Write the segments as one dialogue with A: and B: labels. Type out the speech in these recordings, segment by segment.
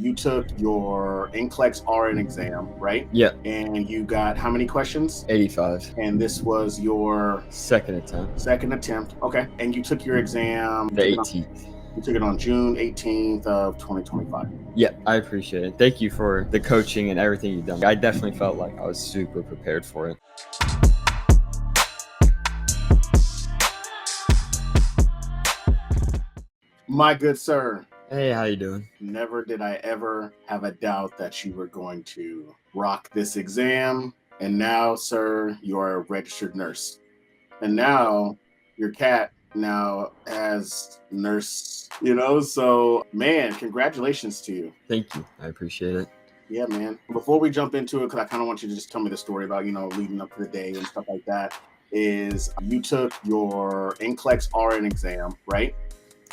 A: you took your NCLEX RN exam, right?
B: Yeah,
A: And you got how many questions?
B: 85.
A: And this was your
B: Second attempt.
A: second attempt. Okay. And you took your exam.
B: The 18th.
A: You took it on June 18th of 2025.
B: Yeah, I appreciate it. Thank you for the coaching and everything you've done. I definitely felt like I was super prepared for it.
A: My good sir,
B: Hey, how you doing?
A: never did I ever have a doubt that you were going to rock this exam. And now, sir, you are a registered nurse. And now your cat now has nurse, so man, congratulations to you.
B: Thank you. I appreciate it.
A: Yeah, man. Before we jump into it, because I kind of want you to just tell me the story about, leading up to the day and stuff like that, is you took your NCLEX RN exam, right?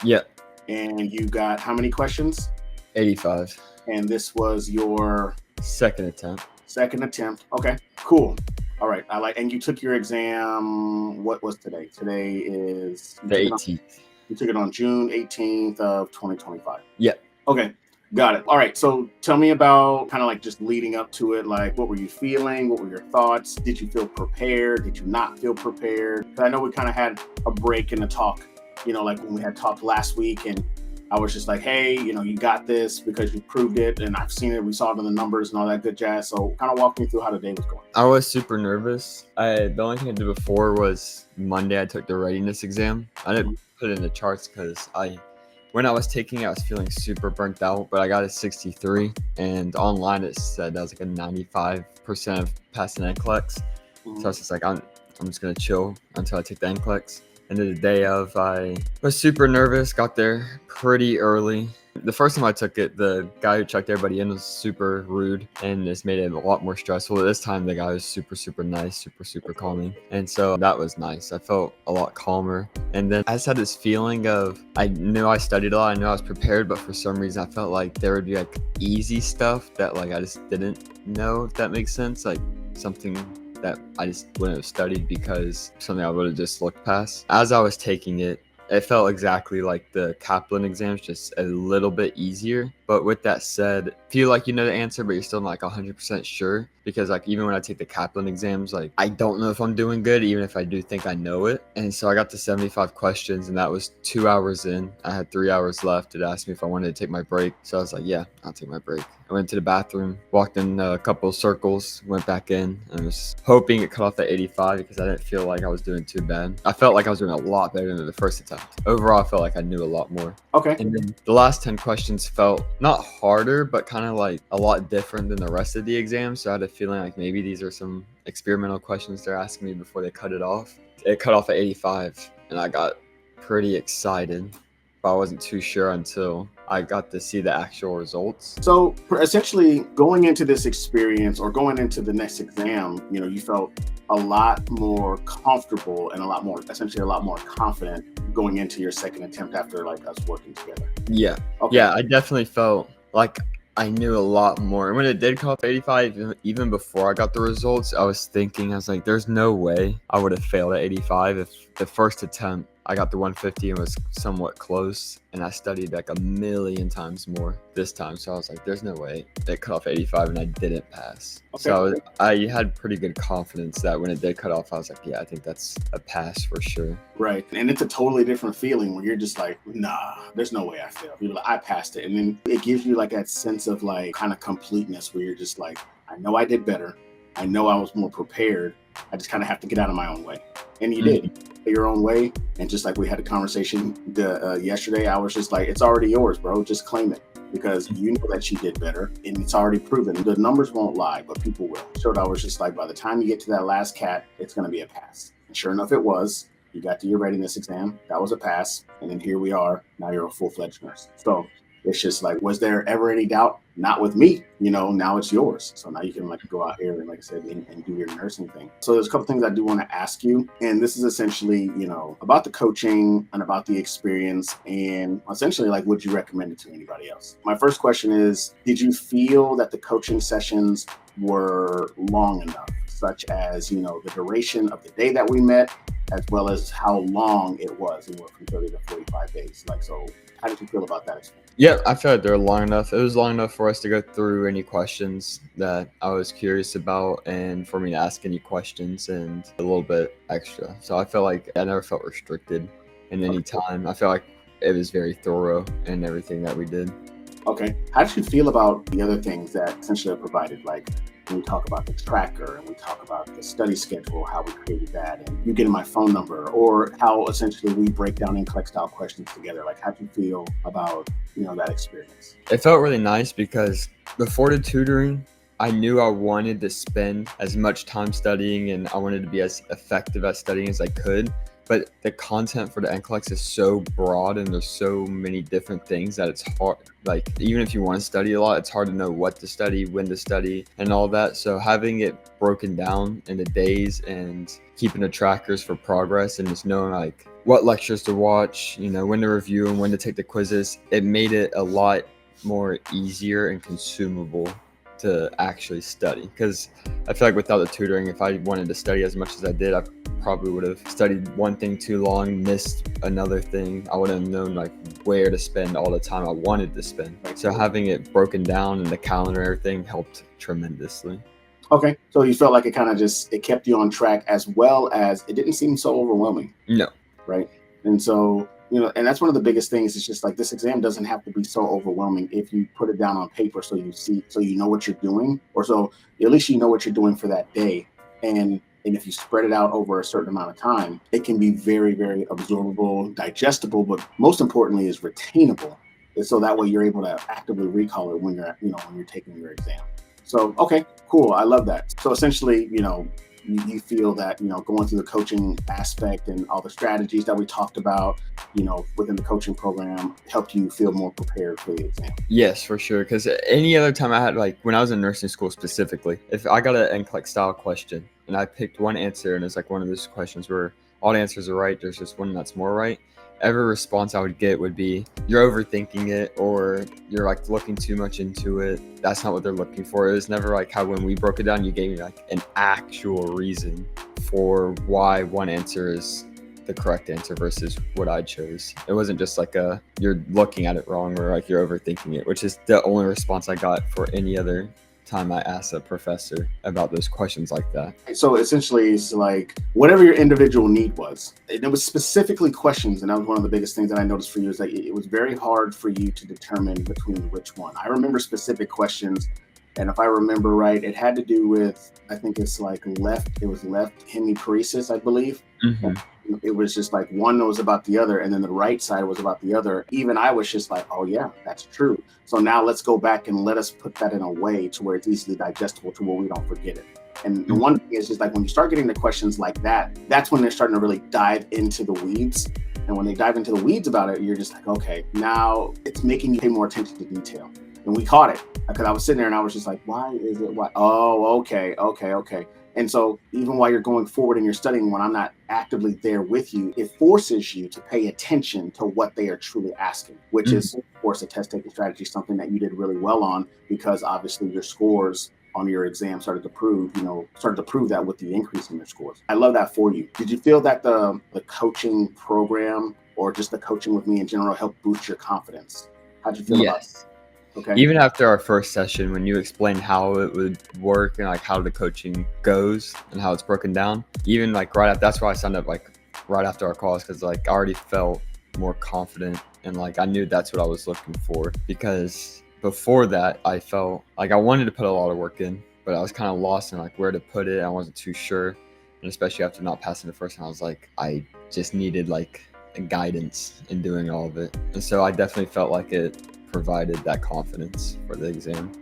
B: Yeah,
A: And you got how many questions?
B: 85.
A: And this was your
B: Second attempt.
A: second attempt. Okay, cool. All right. And you took your exam, what was today? Today is
B: The 18th.
A: You took it on June 18th of 2025.
B: Yeah.
A: Okay. Got it. All right. So tell me about kind of like just leading up to it. Like, what were you feeling? What were your thoughts? Did you feel prepared? Did you not feel prepared? 'Cause I know we kind of had a break in the talk, like when we had talked last week, and I was just like, hey, you got this because you proved it, and I've seen it. We saw it in the numbers and all that good jazz. So kind of walk me through how the day was going.
B: I was super nervous. The only thing I did before was Monday I took the readiness exam. I didn't put it in the charts because when I was taking it, I was feeling super burnt out, but I got a 63, and online it said that was like a 95% of PASS NCLEX. So I was just like, I'm just gonna chill until I take the NCLEX. And then the day of, I was super nervous, got there pretty early. The first time I took it, the guy who checked everybody in was super rude, and this made it a lot more stressful. This time, the guy was super, super nice, super, super calming. And so that was nice. I felt a lot calmer. And then I just had this feeling of, I knew I studied a lot, I knew I was prepared, but for some reason, I felt like there would be like easy stuff that like I just didn't know, if that makes sense. Like something that I just wouldn't have studied because something I would have just looked past. As I was taking it, it felt exactly like the Kaplan exams, just a little bit easier. But with that said, feel like you know the answer, but you're still not like 100% sure. Because like even when I take the Kaplan exams, like I don't know if I'm doing good, even if I do think I know it. And so I got to 75 questions, and that was 2 hours in. I had 3 hours left. It asked me if I wanted to take my break. So I was like, yeah, I'll take my break. I went to the bathroom, walked in a couple of circles, went back in, and was hoping it cut off at 85 because I didn't feel like I was doing too bad. I felt like I was doing a lot better than the first attempt. Overall, I felt like I knew a lot more.
A: Okay.
B: And then the last 10 questions felt not harder, but kind of like a lot different than the rest of the exam. So I had a feeling like maybe these are some experimental questions they're asking me before they cut it off. It cut off at 85, and I got pretty excited, but I wasn't too sure until I got to see the actual results.
A: So essentially, going into this experience or going into the next exam, you felt a lot more comfortable and essentially a lot more confident going into your second attempt after like us working together.
B: Yeah.
A: Okay.
B: Yeah, I definitely felt like I knew a lot more. And when it did cut off 85, even before I got the results, I was like, there's no way I would have failed at 85 if the first attempt I got the 150 and was somewhat close, and I studied like a million times more this time. So I was like, there's no way it cut off 85 and I didn't pass.
A: Okay.
B: So I had pretty good confidence that when it did cut off, I was like, yeah, I think that's a pass for sure.
A: Right. And it's a totally different feeling when you're just like, nah, there's no way I failed. You're like, I passed it. And then it gives you like that sense of like kind of completeness where you're just like, I know I did better. I know I was more prepared. I just kind of have to get out of my own way. And you did your own way. And just like we had a conversation yesterday, I was just like, it's already yours, bro. Just claim it because you know that you did better and it's already proven. The numbers won't lie, but people will. So I was just like, by the time you get to that last cat, it's going to be a pass. And sure enough, it was. You got to your readiness exam. That was a pass. And then here we are. Now you're a full-fledged nurse. So it's just like, was there ever any doubt? Not with me, now it's yours. So now you can like go out here and like I said, and do your nursing thing. So there's a couple things I do want to ask you. And this is essentially, about the coaching and about the experience and essentially like, would you recommend it to anybody else? My first question is, did you feel that the coaching sessions were long enough, such as, the duration of the day that we met, as well as how long it was, from 30 to 45 days? Like, so how did you feel about that experience?
B: Yeah, I feel like they're long enough. It was long enough for us to go through any questions that I was curious about and for me to ask any questions and a little bit extra. So I felt like I never felt restricted in any
A: Okay.
B: time. I felt like it was very thorough in everything that we did.
A: Okay. How did you feel about the other things that essentially are provided? Like when we talk about the tracker and we talk about the study schedule, how we created that, and you getting my phone number, or how essentially we break down NCLEX style questions together. Like, how do you feel about that experience?
B: It felt really nice because before the tutoring, I knew I wanted to spend as much time studying and I wanted to be as effective at studying as I could. But the content for the NCLEX is so broad and there's so many different things that it's hard. Like, even if you want to study a lot, it's hard to know what to study, when to study, and all that. So having it broken down into days and keeping the trackers for progress and just knowing like what lectures to watch, when to review and when to take the quizzes, it made it a lot more easier and consumable to actually study. Because I feel like without the tutoring, if I wanted to study as much as I did, I probably would have studied one thing too long, missed another thing. I wouldn't have known like where to spend all the time I wanted to spend. So having it broken down and the calendar and everything helped tremendously.
A: Okay. So you felt like it kind of it kept you on track, as well as it didn't seem so overwhelming.
B: No.
A: Right. And so, and that's one of the biggest things. It's just like this exam doesn't have to be so overwhelming if you put it down on paper so you know what you're doing, or so at least you know what you're doing for that day. And if you spread it out over a certain amount of time, it can be very, very absorbable, digestible, but most importantly is retainable. And so that way you're able to actively recall it when you're taking your exam. So, okay, cool. I love that. So essentially, you feel that, going through the coaching aspect and all the strategies that we talked about, within the coaching program helped you feel more prepared for the exam.
B: Yes, for sure. Because any other time I had, like when I was in nursing school specifically, if I got an NCLEX style question and I picked one answer and it's like one of those questions where all the answers are right, there's just one that's more right. Every response I would get would be, you're overthinking it, or you're like looking too much into it. That's not what they're looking for. It was never like how when we broke it down, you gave me like an actual reason for why one answer is the correct answer versus what I chose. It wasn't just like you're looking at it wrong or like you're overthinking it, which is the only response I got for any other time I asked a professor about those questions like that.
A: So essentially it's like whatever your individual need was. It was specifically questions, and that was one of the biggest things that I noticed for you is that it was very hard for you to determine between which one. I remember specific questions, and if I remember right, it had to do with, I think it's like left hemiparesis, I believe.
B: Mm-hmm.
A: It was just like one was about the other, and then the right side was about the other. Even I was just like, oh yeah, that's true. So now let's go back and let us put that in a way to where it's easily digestible to where we don't forget it. And the one thing is just like when you start getting the questions like that, that's when they're starting to really dive into the weeds. And when they dive into the weeds about it, you're just like, okay, now it's making you pay more attention to detail. And we caught it because I was sitting there and I was just like, why is it? Why? Oh, okay. And so even while you're going forward and you're studying, when I'm not actively there with you, it forces you to pay attention to what they are truly asking, which is, of course, a test taking strategy, something that you did really well on, because obviously your scores on your exam started to prove that with the increase in your scores. I love that for you. Did you feel that the coaching program or just the coaching with me in general helped boost your confidence? How'd you feel about it? Okay.
B: Even after our first session, when you explained how it would work and like how the coaching goes and how it's broken down, even like that's why I signed up like right after our calls, because like I already felt more confident and like I knew that's what I was looking for. Because before that, I felt like I wanted to put a lot of work in, but I was kind of lost in like where to put it. I wasn't too sure, and especially after not passing the first one, I was like, I just needed like guidance in doing all of it. And so I definitely felt like it provided that confidence for the exam.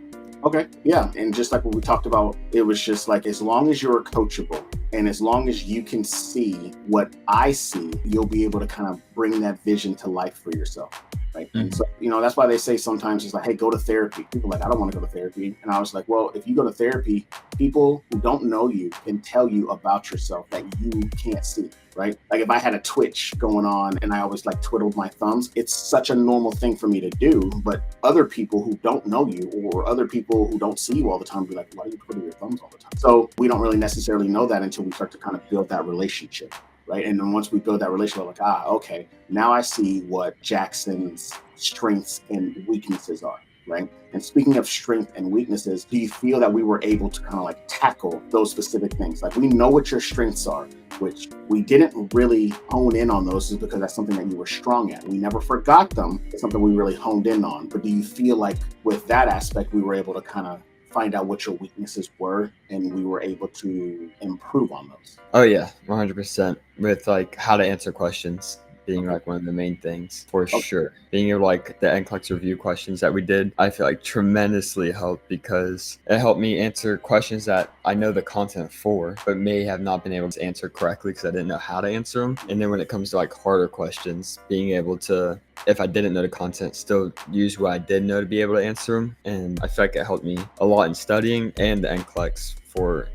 A: Okay, yeah, and just like what we talked about, it was just like as long as you're coachable and as long as you can see what I see, you'll be able to kind of bring that vision to life for yourself, right? And so, that's why they say sometimes it's like, hey, go to therapy. People are like, I don't want to go to therapy. And I was like, well, if you go to therapy, people who don't know you can tell you about yourself that you can't see, right? Like if I had a twitch going on and I always like twiddled my thumbs, it's such a normal thing for me to do. But other people who don't know you or other people who don't see you all the time be like, why are you twiddling your thumbs all the time? So we don't really necessarily know that until we start to kind of build that relationship. right? And then once we build that relationship, like, okay, now I see what Jackson's strengths and weaknesses are, right? And speaking of strength and weaknesses, do you feel that we were able to kind of like tackle those specific things? Like, we know what your strengths are, which we didn't really hone in on those, is because that's something that you were strong at. We never forgot them. It's something we really honed in on. But do you feel like with that aspect, we were able to kind of find out what your weaknesses were and we were able to improve on those?
B: Oh yeah, 100%. With like how to answer questions being
A: Okay.
B: like one of the main things for
A: Okay.
B: sure. Being able like the NCLEX review questions that we did, I feel like tremendously helped because it helped me answer questions that I know the content for, but may have not been able to answer correctly because I didn't know how to answer them. And then when it comes to like harder questions, being able to, if I didn't know the content, still use what I did know to be able to answer them. And I feel like it helped me a lot in studying and the NCLEX.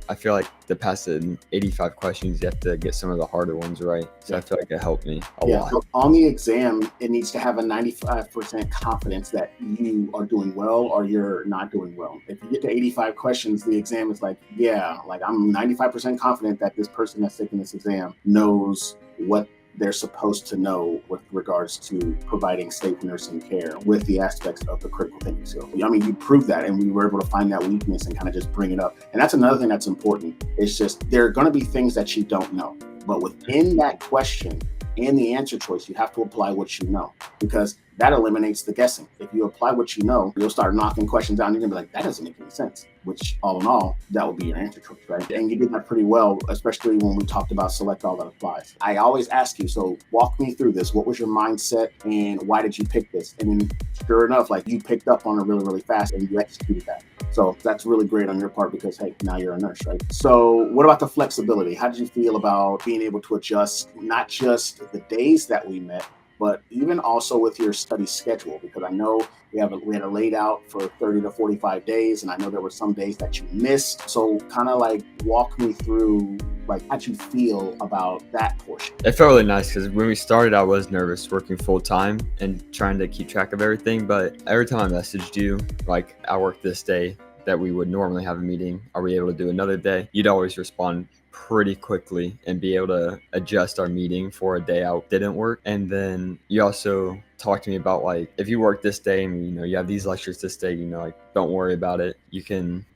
B: I feel like to pass it in 85 questions, you have to get some of the harder ones right. So I feel like it helped me a lot.
A: So on the exam, it needs to have a 95% confidence that you are doing well or you're not doing well. If you get to 85 questions, the exam is like, yeah, like I'm 95% confident that this person that's taking this exam knows what they're supposed to know with regards to providing safe nursing care with the aspects of the critical thinking skill. I mean, you proved that, and we were able to find that weakness and kind of just bring it up. And that's another thing that's important. It's just there are going to be things that you don't know, but within that question and the answer choice, you have to apply what you know, because that eliminates the guessing. If you apply what you know, you'll start knocking questions down. You're gonna be like, that doesn't make any sense, which all in all, that would be your answer choice, right? And you did that pretty well, especially when we talked about select all that applies. I always ask you, so walk me through this. What was your mindset and why did you pick this? And then sure enough, like you picked up on it really, really fast and you executed that. So that's really great on your part because, hey, now you're a nurse, right? So what about the flexibility? How did you feel about being able to adjust not just the days that we met, but even also with your study schedule? Because I know we had it laid out for 30 to 45 days, and I know there were some days that you missed. So kind of like walk me through like how'd you feel about that portion?
B: It felt really nice because when we started, I was nervous working full time and trying to keep track of everything. But every time I messaged you, like I worked this day that we would normally have a meeting, are we able to do another day? You'd always respond pretty quickly and be able to adjust our meeting for a day out didn't work. And then you also talked to me about like, if you work this day and you have these lectures this day, like don't worry about it.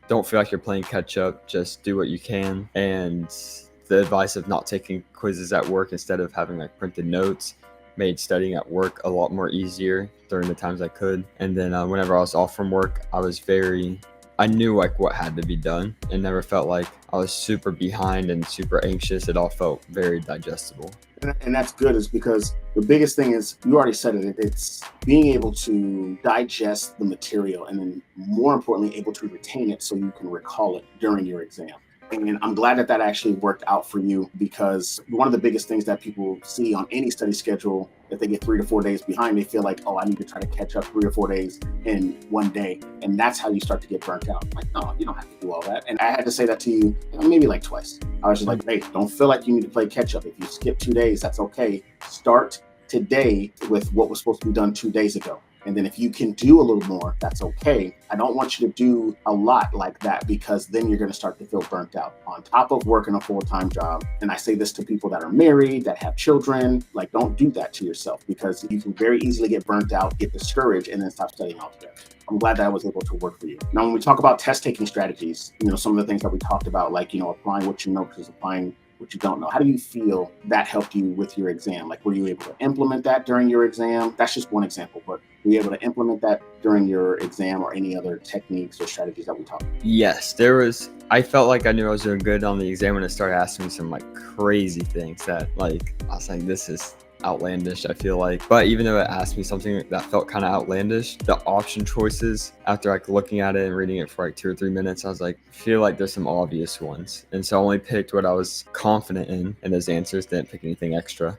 B: Don't feel like you're playing catch up, just do what you can. And the advice of not taking quizzes at work instead of having like printed notes made studying at work a lot more easier during the times I could. And then whenever I was off from work, I knew like what had to be done and never felt like I was super behind and super anxious. It all felt very digestible.
A: And that's good, is because the biggest thing is, you already said it, it's being able to digest the material and then more importantly, able to retain it so you can recall it during your exam. And I'm glad that actually worked out for you, because one of the biggest things that people see on any study schedule, if they get 3 to 4 days behind, they feel like, oh, I need to try to catch up 3 or 4 days in one day. And that's how you start to get burnt out. Like, no, you don't have to do all that. And I had to say that to you maybe like twice. I was just like, hey, don't feel like you need to play catch up. If you skip 2 days, that's okay. Start today with what was supposed to be done 2 days ago. And then if you can do a little more, that's okay. I don't want you to do a lot like that, because then you're going to start to feel burnt out on top of working a full-time job. And I say this to people that are married, that have children, like don't do that to yourself, because you can very easily get burnt out, get discouraged, and then stop studying altogether. I'm glad that I was able to work for you. Now, when we talk about test taking strategies, some of the things that we talked about, like, applying what you know versus applying what you don't know. How do you feel that helped you with your exam? Like, were you able to implement that during your exam? That's just one example, but were you able to implement that during your exam or any other techniques or strategies that we talked about?
B: Yes, I felt like I knew I was doing good on the exam when it started asking me some like crazy things that like, I was like, this is outlandish, I feel like. But even though it asked me something that felt kind of outlandish, the option choices, after like looking at it and reading it for like 2 or 3 minutes, I was like, I feel like there's some obvious ones. And so I only picked what I was confident in, and those answers, didn't pick anything extra.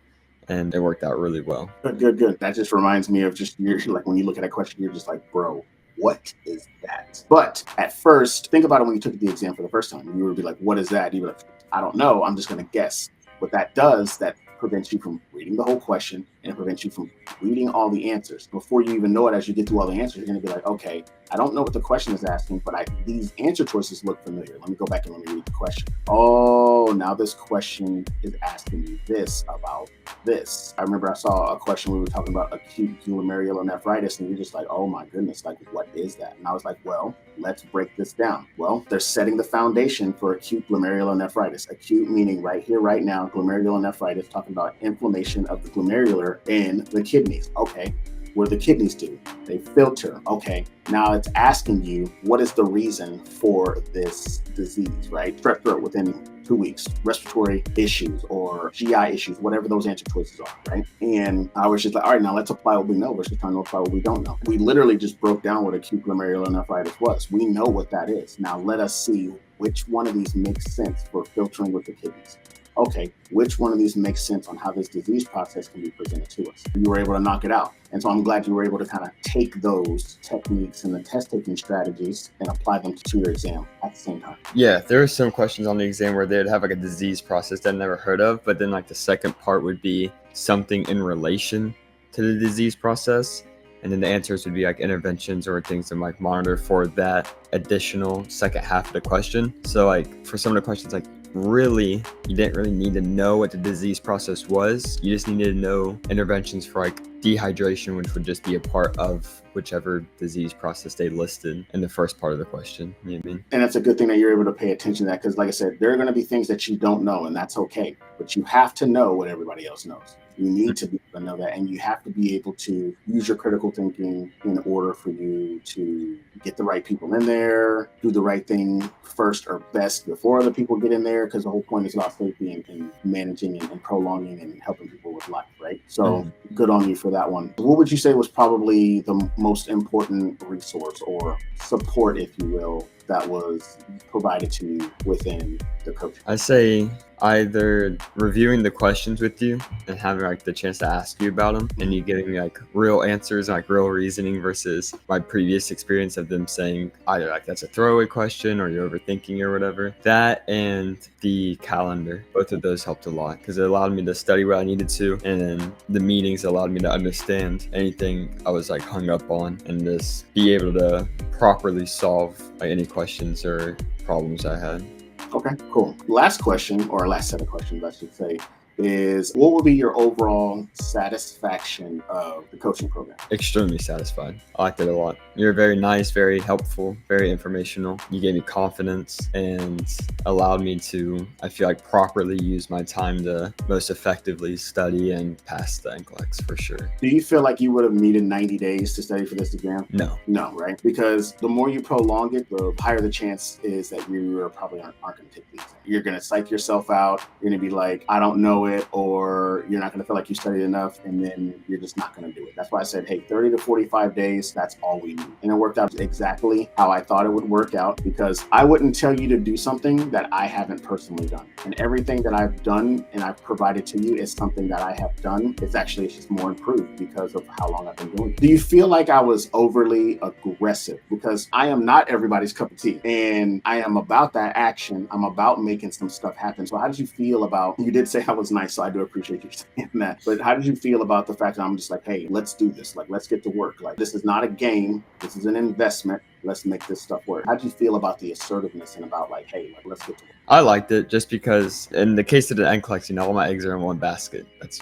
B: And it worked out really well.
A: Good. That just reminds me of just, you're like, when you look at a question, you're just like, bro, what is that? But at first, think about it when you took the exam for the first time. You would be like, what is that? You would be like, I don't know. I'm just going to guess. What that does, that prevents you from reading the whole question, and it prevents you from reading all the answers. Before you even know it, as you get through all the answers, you're going to be like, okay, I don't know what the question is asking, but these answer choices look familiar. Let me go back and let me read the question. Oh, now this question is asking me this about this. I remember I saw a question we were talking about acute glomerular nephritis, and you're just like, oh my goodness, like what is that? And I was like, well, let's break this down. Well, they're setting the foundation for acute glomerular nephritis. Acute meaning right here, right now. Glomerular nephritis, talking about inflammation of the glomerular in the kidneys. Okay. What do the kidneys do? They filter. Okay, now it's asking you, what is the reason for this disease, right? Strep throat within 2 weeks, respiratory issues or GI issues, whatever those answer choices are, right? And I was just like, all right, now let's apply what we know versus trying to apply what we don't know. We literally just broke down what acute glomerular nephritis was. We know what that is. Now let us see which one of these makes sense for filtering with the kidneys. Okay, which one of these makes sense on how this disease process can be presented to us? You were able to knock it out. And so I'm glad you were able to kind of take those techniques and the test taking strategies and apply them to your exam at the same time.
B: Yeah, there were some questions on the exam where they'd have like a disease process that I'd never heard of, but then like the second part would be something in relation to the disease process. And then the answers would be like interventions or things to like monitor for that additional second half of the question. So like for some of the questions, like really, you didn't really need to know what the disease process was. You just needed to know interventions for like dehydration, which would just be a part of whichever disease process they listed in the first part of the question. You know what I mean?
A: And it's a good thing that you're able to pay attention to that, because like I said, there are going to be things that you don't know, and that's okay. But you have to know what everybody else knows. You need to be able to know that, and you have to be able to use your critical thinking in order for you to get the right people in there, do the right thing first or best before other people get in there, because the whole point is about safety and managing and prolonging and helping people with life, right? So good on you for that one. What would you say was probably the most important resource or support, if you will, that was provided to you within the coaching?
B: I say either reviewing the questions with you and having like the chance to ask you about them, and you giving me like real answers, like real reasoning, versus my previous experience of them saying either like that's a throwaway question or you're overthinking or whatever. That and the calendar, both of those helped a lot because it allowed me to study what I needed to, and then the meetings allowed me to understand anything I was like hung up on and just be able to properly solve like any questions or problems I had.
A: Okay, cool. Last question, or last set of questions, I should say, is what would be your overall satisfaction of the coaching program?
B: Extremely satisfied. I liked it a lot. You're very nice, very helpful, very informational. You gave me confidence and allowed me to, I feel like, properly use my time to most effectively study and pass the NCLEX for sure.
A: Do you feel like you would have needed 90 days to study for this exam?
B: No.
A: No, right? Because the more you prolong it, the higher the chance is that you probably aren't going to take the exam. You're going to psych yourself out. You're going to be like, I don't know it, or you're not going to feel like you studied enough, and then you're just not going to do it. That's why I said, hey, 30 to 45 days, that's all we need. And it worked out exactly how I thought it would work out, because I wouldn't tell you to do something that I haven't personally done. And everything that I've done and I've provided to you is something that I have done. It's just more improved because of how long I've been doing it. Do you feel like I was overly aggressive? Because I am not everybody's cup of tea, and I am about that action. I'm about making some stuff happen. So how did you feel about, you did say I was nice, so I do appreciate you saying that, but how did you feel about the fact that I'm just like, hey, let's do this. Like, let's get to work. Like, this is not a game. This is an investment. Let's make this stuff work. How did you feel about the assertiveness and about like, hey, like, let's get to work?
B: I liked it just because in the case of the NCLEX, all my eggs are in one basket. That's,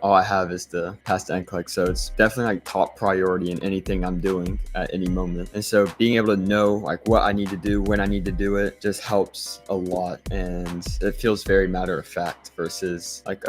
B: all I have is to pass the NCLEX. So it's definitely like top priority in anything I'm doing at any moment. And so being able to know like what I need to do, when I need to do it, just helps a lot. And it feels very matter of fact versus like,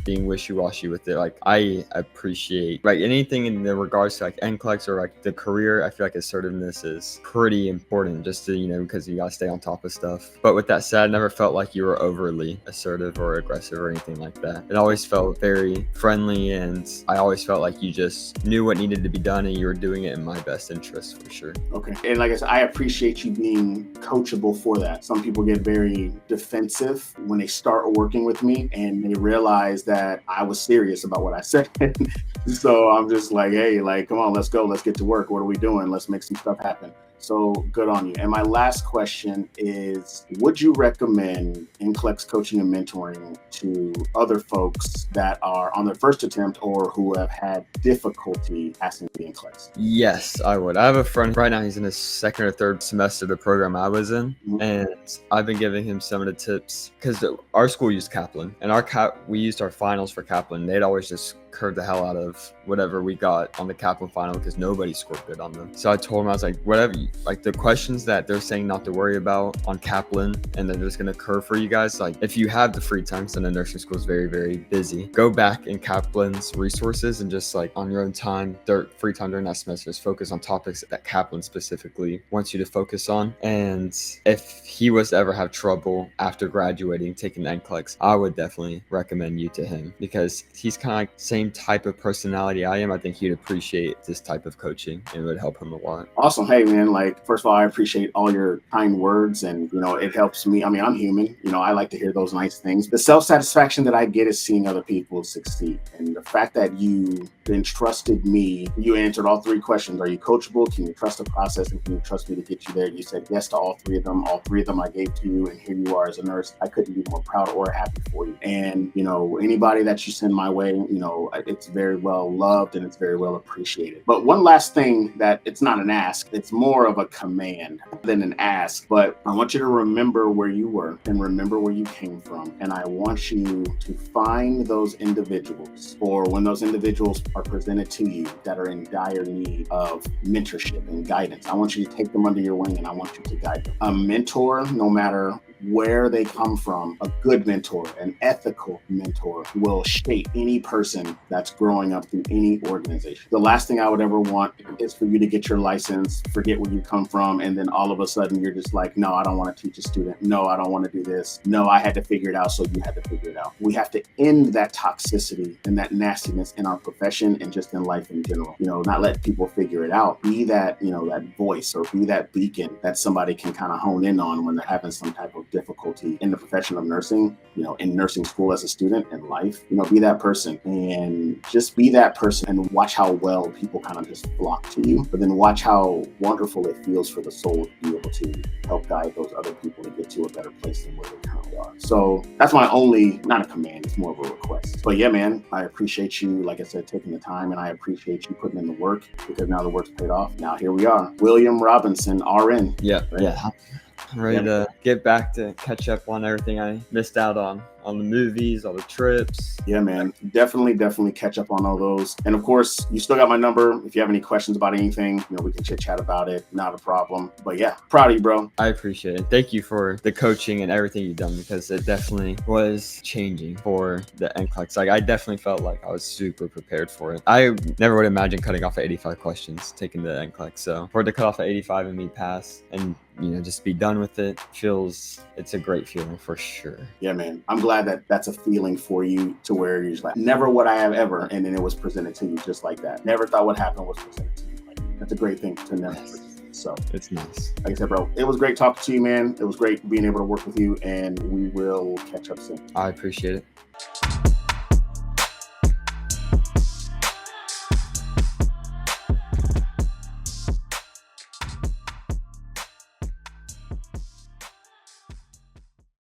B: being wishy-washy with it. Like I appreciate like anything in the regards to like NCLEX or like the career. I feel like assertiveness is pretty important just to, because you gotta stay on top of stuff. But with that said, I never felt like you were overly assertive or aggressive or anything like that. It always felt very friendly, and I always felt like you just knew what needed to be done and you were doing it in my best interest for sure.
A: Okay. And like I said, I appreciate you being coachable for that. Some people get very defensive when they start working with me and they realize that I was serious about what I said. So I'm just like, hey, like, come on, let's go. Let's get to work. What are we doing? Let's make some stuff happen. So good on you. And my last question is, would you recommend NCLEX coaching and mentoring to other folks that are on their first attempt or who have had difficulty passing the NCLEX?
B: Yes, I would. I have a friend right now, he's in his second or third semester of the program I was in, and I've been giving him some of the tips because our school used Kaplan, and we used our finals for Kaplan. They'd always just curve the hell out of whatever we got on the Kaplan final because nobody scored good on them. So I told him, I was like, whatever, like the questions that they're saying not to worry about on Kaplan and they're just gonna curve for you guys, like if you have the free time, and the nursing school is very, very busy, go back in Kaplan's resources and just like on your own time, free time during that semester, just focus on topics that Kaplan specifically wants you to focus on. And if he was to ever have trouble after graduating taking the NCLEX, I would definitely recommend you to him because he's kind of like same type of personality I am. I think he'd appreciate this type of coaching and it would help him a lot.
A: Awesome. Hey man, like first of all, I appreciate all your kind words, and it helps me. I mean, I'm human, I like to hear those nice things. The self-satisfaction that I get is seeing other people succeed, and the fact that you entrusted me, you answered all three questions. Are you coachable? Can you trust the process? And can you trust me to get you there? You said yes to all three of them. All three of them I gave to you, and here you are as a nurse. I couldn't be more proud or happy for you. And anybody that you send my way, it's very well loved and it's very well appreciated. But one last thing, that it's not an ask, it's more of a command than an ask. But I want you to remember where you were and remember where you came from. And I want you to find those individuals, or when those individuals are presented to you that are in dire need of mentorship and guidance, I want you to take them under your wing and I want you to guide them. A mentor, no matter where they come from, a good mentor, an ethical mentor, will shape any person that's growing up through any organization. The last thing I would ever want is for you to get your license, forget where you come from, and then all of a sudden you're just like, no, I don't want to teach a student. No, I don't want to do this. No, I had to figure it out, so you had to figure it out. We have to end that toxicity and that nastiness in our profession and just in life in general. Not let people figure it out. Be that, that voice, or be that beacon that somebody can kind of hone in on when they're having some type of difficulty in the profession of nursing, in nursing school as a student, in life. Be that person, and just be that person, and watch how well people kind of just flock to you, but then watch how wonderful it feels for the soul to be able to help guide those other people to get to a better place than where they currently are. So that's my only, not a command, it's more of a request. But yeah, man, I appreciate you, like I said, taking the time, and I appreciate you putting in the work, because now the work's paid off. Now here we are. William Robinson, RN.
B: Yeah. I'm ready to get back to catch up on everything I missed out on the movies, all the trips.
A: Yeah, man. Definitely catch up on all those. And of course, you still got my number. If you have any questions about anything, we can chit chat about it. Not a problem. But yeah, proud of you, bro.
B: I appreciate it. Thank you for the coaching and everything you've done, because it definitely was changing for the NCLEX. Like, I definitely felt like I was super prepared for it. I never would imagine cutting off at 85 questions, taking the NCLEX. So for it to cut off at 85 and me pass and just be done with it, it's a great feeling for sure.
A: Yeah, man. I'm glad that that's a feeling for you, to where you're just like, never would I have ever, and then it was presented to you just like that. Never thought what happened was presented to you. That's a great thing to never. So
B: it's nice.
A: Like I said, bro, it was great talking to you, man. It was great being able to work with you, and we will catch up soon.
B: I appreciate it.